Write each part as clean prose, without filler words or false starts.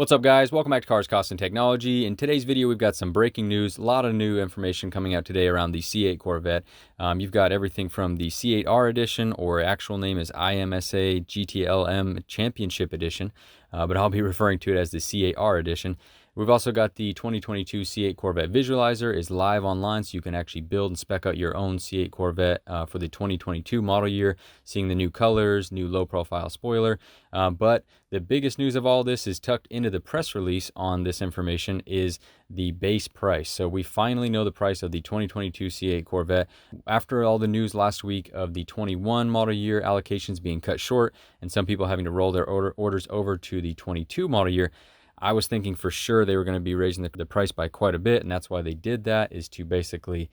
What's up, guys? Welcome back to Cars, Cost, and Technology. In today's video, we've got some breaking news, a lot of new information coming out today around the C8 Corvette. You've got everything from the C8R edition, or actual name is IMSA GTLM Championship Edition, but I'll be referring to it as the C8R edition. We've also got the 2022 C8 Corvette Visualizer is live online, so you can actually build and spec out your own C8 Corvette for the 2022 model year, seeing the new colors, new low-profile spoiler. But the biggest news of all this is tucked into the press release on this information is the base price. So we finally know the price of the 2022 C8 Corvette. After all the news last week of the 21 model year allocations being cut short and some people having to roll their orders over to the 22 model year, I was thinking for sure they were going to be raising the price by quite a bit, and that's why they did that, is to basically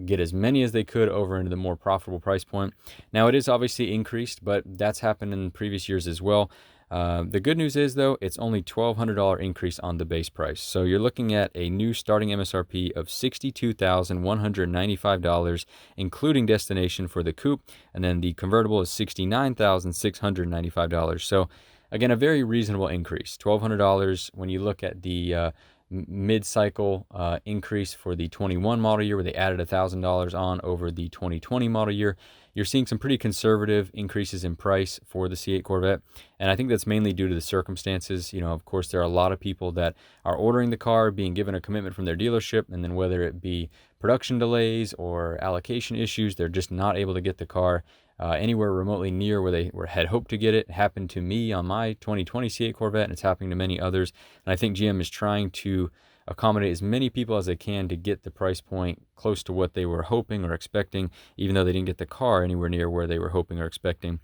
get as many as they could over into the more profitable price point. Now, it is obviously increased, but that's happened in previous years as well. The good news is, though, it's only $1,200 increase on the base price. So you're looking at a new starting MSRP of $62,195, including destination for the coupe, and then the convertible is $69,695. So again, a very reasonable increase, $1,200. When you look at the mid-cycle increase for the 21 model year, where they added $1,000 on over the 2020 model year, you're seeing some pretty conservative increases in price for the C8 Corvette. And I think that's mainly due to the circumstances. You know, of course, there are a lot of people that are ordering the car, being given a commitment from their dealership, and then whether it be production delays or allocation issues, they're just not able to get the car anywhere remotely near where they had hoped to get it. It happened to me on my 2020 C8 Corvette, and it's happening to many others. And I think GM is trying to accommodate as many people as they can to get the price point close to what they were hoping or expecting, even though they didn't get the car anywhere near where they were hoping or expecting.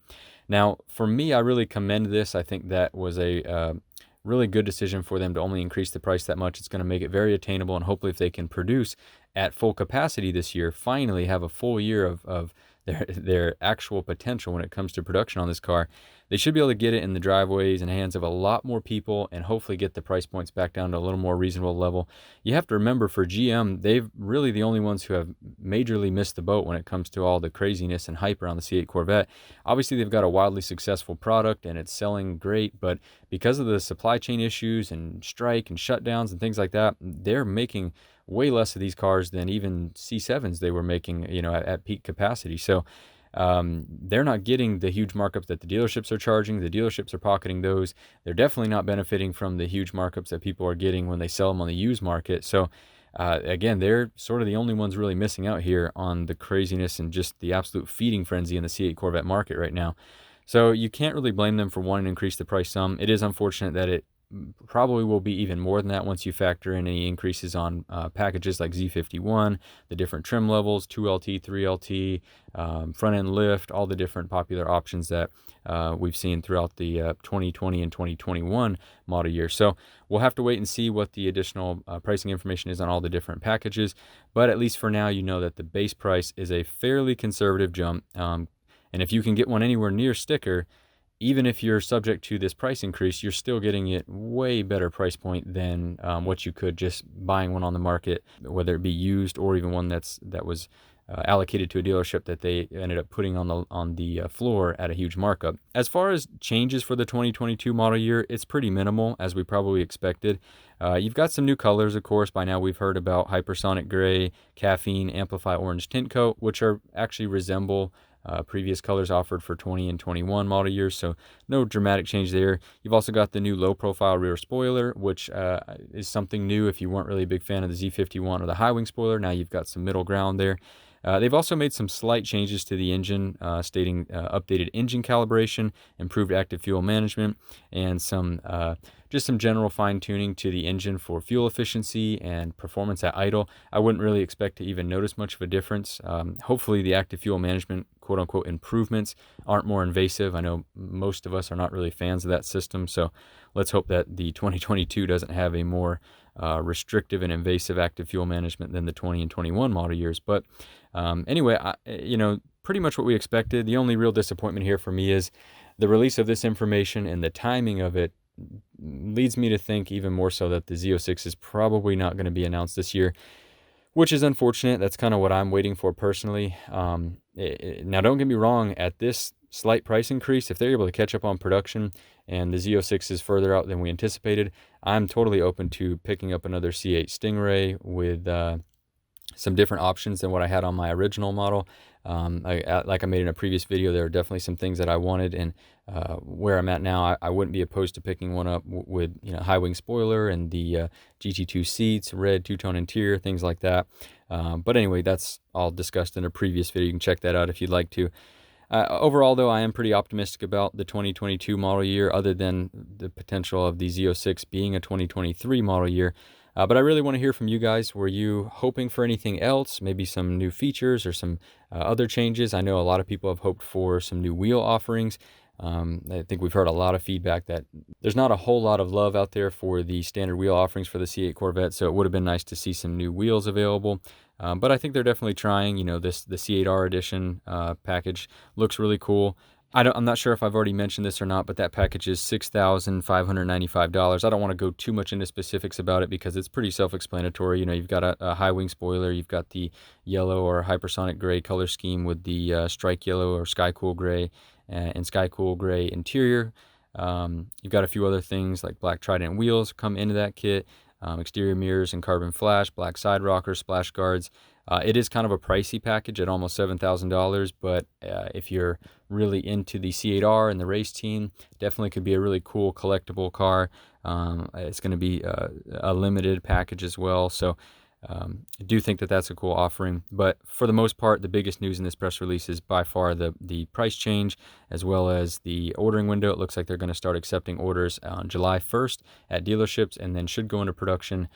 Now, for me, I really commend this. I think that was a really good decision for them to only increase the price that much. It's going to make it very attainable, and hopefully if they can produce at full capacity this year, finally have a full year of their actual potential when it comes to production on this car, they should be able to get it in the driveways and hands of a lot more people and hopefully get the price points back down to a little more reasonable level. You have to remember, for GM, they've really the only ones who have majorly missed the boat when it comes to all the craziness and hype around the C8 Corvette. Obviously, they've got a wildly successful product and it's selling great, but because of the supply chain issues and strike and shutdowns and things like that, they're making way less of these cars than even C7s they were making, you know, at peak capacity. So they're not getting the huge markups that the dealerships are charging. The dealerships are pocketing those. They're definitely not benefiting from the huge markups that people are getting when they sell them on the used market. So again, they're sort of the only ones really missing out here on the craziness and just the absolute feeding frenzy in the C8 Corvette market right now. So you can't really blame them for wanting to increase the price some. It is unfortunate that it probably will be even more than that once you factor in any increases on packages like Z51, the different trim levels, 2LT, 3LT, front-end lift, all the different popular options that we've seen throughout the 2020 and 2021 model year. So we'll have to wait and see what the additional pricing information is on all the different packages. But at least for now, you know that the base price is a fairly conservative jump. And if you can get one anywhere near sticker, even if you're subject to this price increase, you're still getting it way better price point than what you could just buying one on the market, whether it be used or even one that was allocated to a dealership that they ended up putting on the floor at a huge markup. As far as changes for the 2022 model year, it's pretty minimal, as we probably expected. You've got some new colors, of course. By now we've heard about Hypersonic Gray, Caffeine, Amplify Orange Tint Coat, which are actually resemble previous colors offered for 20 and 21 model years, so no dramatic change there. You've also got the new low-profile rear spoiler, which is something new if you weren't really a big fan of the Z51 or the high-wing spoiler. Now you've got some middle ground there. They've also made some slight changes to the engine, stating updated engine calibration, improved active fuel management, and just some general fine-tuning to the engine for fuel efficiency and performance at idle. I wouldn't really expect to even notice much of a difference. Hopefully the active fuel management quote-unquote improvements aren't more invasive. I know most of us are not really fans of that system, so let's hope that the 2022 doesn't have a more restrictive and invasive active fuel management than the 20 and 21 model years. But anyway, pretty much what we expected. The only real disappointment here for me is the release of this information, and the timing of it leads me to think even more so that the Z06 is probably not going to be announced this year, which is unfortunate. That's kind of what I'm waiting for personally. Now, don't get me wrong, at this slight price increase, if they're able to catch up on production and the Z06 is further out than we anticipated, I'm totally open to picking up another C8 Stingray with some different options than what I had on my original model. Like I made in a previous video, there are definitely some things that I wanted, and where I'm at now, I wouldn't be opposed to picking one up with, you know, high wing spoiler and the GT2 seats, red two-tone interior, things like that. But anyway, that's all discussed in a previous video. You can check that out if you'd like to. Overall, though, I am pretty optimistic about the 2022 model year, other than the potential of the Z06 being a 2023 model year. But I really want to hear from you guys. Were you hoping for anything else? Maybe some new features or some other changes? I know a lot of people have hoped for some new wheel offerings. I think we've heard a lot of feedback that there's not a whole lot of love out there for the standard wheel offerings for the C8 Corvette, so it would have been nice to see some new wheels available. But I think they're definitely trying. You know, the C8R edition package looks really cool. I'm not sure if I've already mentioned this or not, but that package is $6,595. I don't want to go too much into specifics about it because it's pretty self-explanatory. You know, you've got a high wing spoiler, you've got the yellow or hypersonic gray color scheme with the strike yellow or sky cool gray and sky cool gray interior. You've got a few other things like black Trident wheels come into that kit, exterior mirrors and carbon flash, black side rockers, splash guards. It is kind of a pricey package at almost $7,000, but if you're really into the C8R and the race team, definitely could be a really cool collectible car. It's going to be a limited package as well, so I do think that that's a cool offering. But for the most part, the biggest news in this press release is by far the price change, as well as the ordering window. It looks like they're going to start accepting orders on July 1st at dealerships, and then should go into production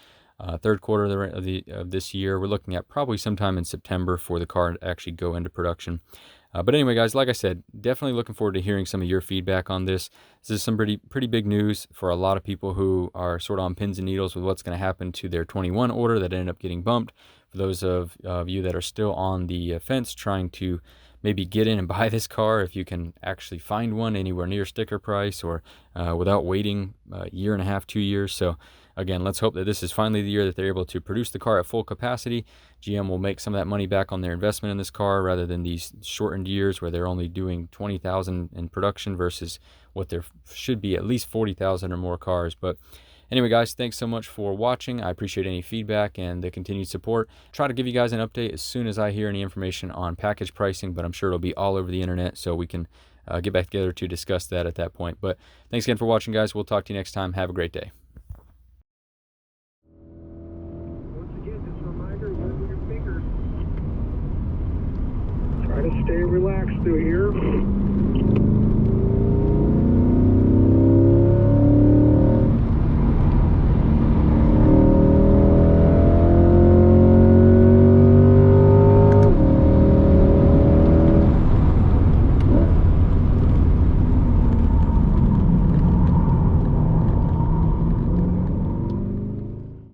third quarter of this year. We're looking at probably sometime in September for the car to actually go into production. But anyway, guys, like I said, definitely looking forward to hearing some of your feedback on this. This is some pretty big news for a lot of people who are sort of on pins and needles with what's going to happen to their 21 order that ended up getting bumped. For those of you that are still on the fence trying to maybe get in and buy this car, if you can actually find one anywhere near sticker price or without waiting a year and a half, 2 years. So again, let's hope that this is finally the year that they're able to produce the car at full capacity. GM will make some of that money back on their investment in this car rather than these shortened years where they're only doing 20,000 in production versus what there should be at least 40,000 or more cars. But anyway, guys, thanks so much for watching. I appreciate any feedback and the continued support. Try to give you guys an update as soon as I hear any information on package pricing, but I'm sure it'll be all over the internet, so we can get back together to discuss that at that point. But thanks again for watching, guys. We'll talk to you next time. Have a great day. Try to stay relaxed through here.